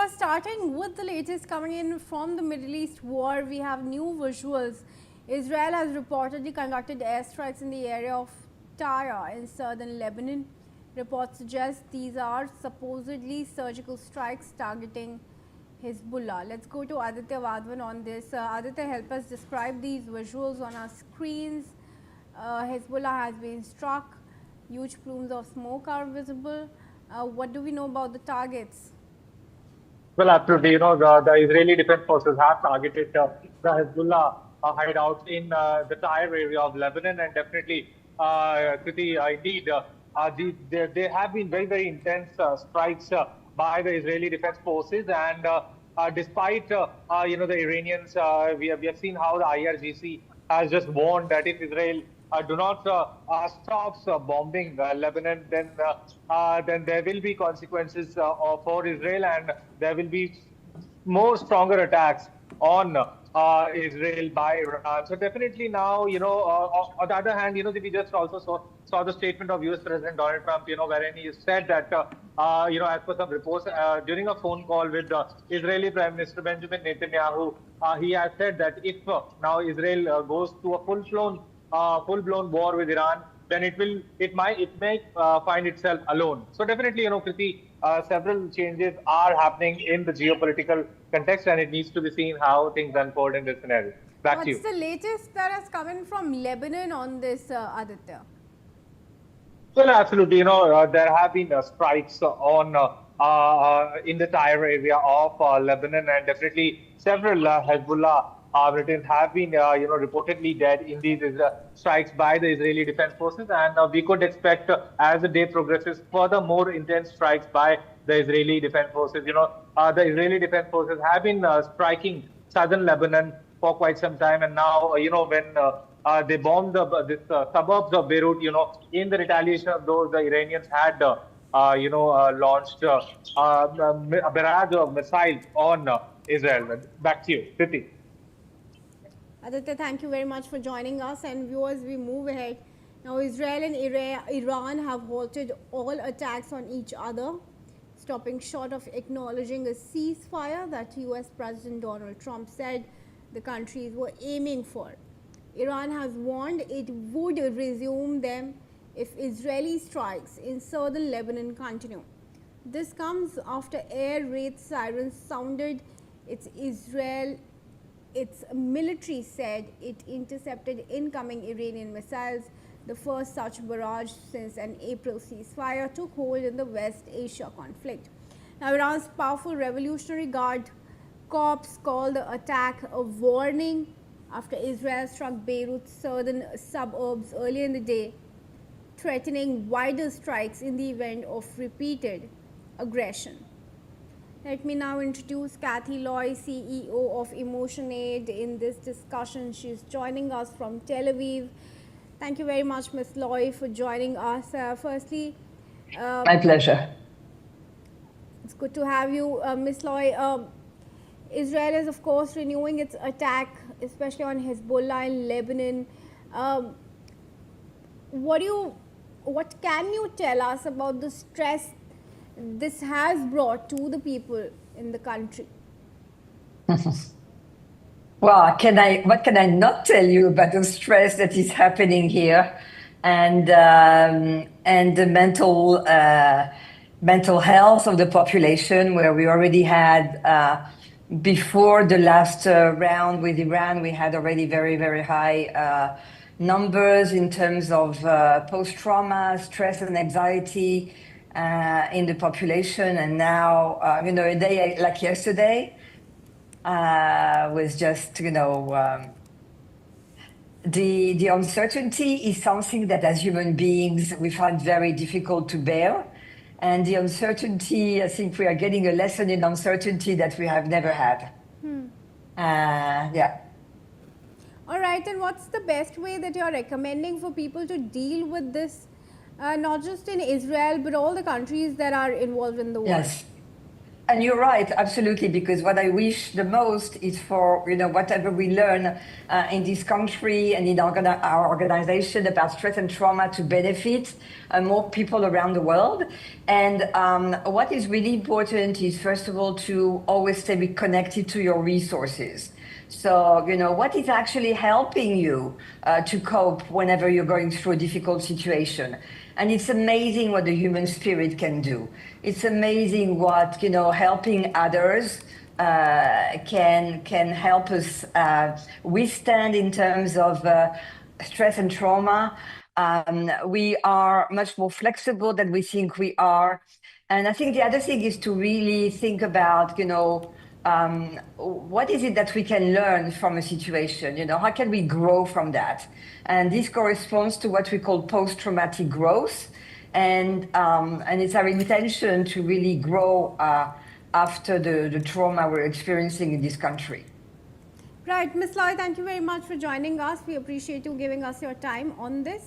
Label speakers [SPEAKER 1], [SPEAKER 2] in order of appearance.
[SPEAKER 1] starting with the latest coming in from the Middle East war, we have new visuals. Israel has reportedly conducted airstrikes in the area of Tyre in southern Lebanon. Reports suggest these are supposedly surgical strikes targeting Hezbollah. Let's go to Aditya Vadvan on this. Aditya, help us describe these visuals on our screens. Hezbollah has been struck. Huge plumes of smoke are visible. What do we know about the targets?
[SPEAKER 2] Well, absolutely. The Israeli Defense Forces have targeted the Hezbollah hideout in the Tyre area of Lebanon, and definitely, Kriti, indeed, there have been very, very intense strikes by the Israeli Defense Forces, and despite the Iranians, we have seen how the IRGC has just warned that if Israel do not stops bombing Lebanon, then there will be consequences for Israel, and there will be more stronger attacks on Israel by Iran. So definitely now, on the other hand, we just also saw the statement of US President Donald Trump, wherein he said that, as per some reports, during a phone call with Israeli Prime Minister Benjamin Netanyahu, he has said that if now Israel goes to a full-blown war with Iran, then it may find itself alone. So definitely, Kriti, several changes are happening in the geopolitical context, and it needs to be seen how things unfold in this scenario. Back to you.
[SPEAKER 1] What's the latest that has come in from Lebanon on this, Aditya?
[SPEAKER 2] Well, absolutely. There have been strikes on in the Tyre area of Lebanon, and definitely several Hezbollah militants have been, reportedly dead in these strikes by the Israeli Defense Forces, and we could expect, as the day progresses, further more intense strikes by the Israeli Defense Forces. The Israeli Defense Forces have been striking southern Lebanon for quite some time, and now, when they bombed this suburbs of Beirut, in the retaliation of those, the Iranians had, launched a barrage of missiles on Israel. Back to you, Kriti.
[SPEAKER 1] Aditya, thank you very much for joining us. And viewers, we move ahead. Now, Israel and Iran have halted all attacks on each other, stopping short of acknowledging a ceasefire that US President Donald Trump said the countries were aiming for. Iran has warned it would resume them if Israeli strikes in southern Lebanon continue. This comes after air raid sirens sounded. Its military said it intercepted incoming Iranian missiles, the first such barrage since an April ceasefire took hold in the West Asia conflict. Now, Iran's powerful Revolutionary Guard Corps called the attack a warning after Israel struck Beirut's southern suburbs earlier in the day, threatening wider strikes in the event of repeated aggression. Let me now introduce Cathy Lawi, CEO of EmotionAid, in this discussion. She's joining us from Tel Aviv. Thank you very much, Ms. Lawi, for joining us. Firstly,
[SPEAKER 3] my pleasure.
[SPEAKER 1] It's good to have you, Ms. Lawi. Israel is, of course, renewing its attack, especially on Hezbollah in Lebanon. What can you tell us about the stress this has brought to the people in the country?
[SPEAKER 3] Well, what can I not tell you about the stress that is happening here, and the mental health of the population, where we already had before the last round with Iran, we had already very, very high numbers in terms of post-trauma, stress and anxiety in the population. And now, a day like yesterday was just, the uncertainty is something that as human beings, we find very difficult to bear. And the uncertainty, I think we are getting a lesson in uncertainty that we have never had. Yeah.
[SPEAKER 1] All right, and what's the best way that you're recommending for people to deal with this, not just in Israel, but all the countries that are involved in the war?
[SPEAKER 3] Yes. And you're right, absolutely, because what I wish the most is for, whatever we learn in this country and in our organization about stress and trauma to benefit more people around the world. And what is really important is, first of all, to always stay connected to your resources. So, what is actually helping you to cope whenever you're going through a difficult situation? And it's amazing what the human spirit can do. It's amazing what, helping others can help us withstand in terms of stress and trauma. We are much more flexible than we think we are. And I think the other thing is to really think about, what is it that we can learn from a situation? How can we grow from that? And this corresponds to what we call post-traumatic growth. And it's our intention to really grow after the trauma we're experiencing in this country.
[SPEAKER 1] Right, Ms. Lawi, thank you very much for joining us. We appreciate you giving us your time on this.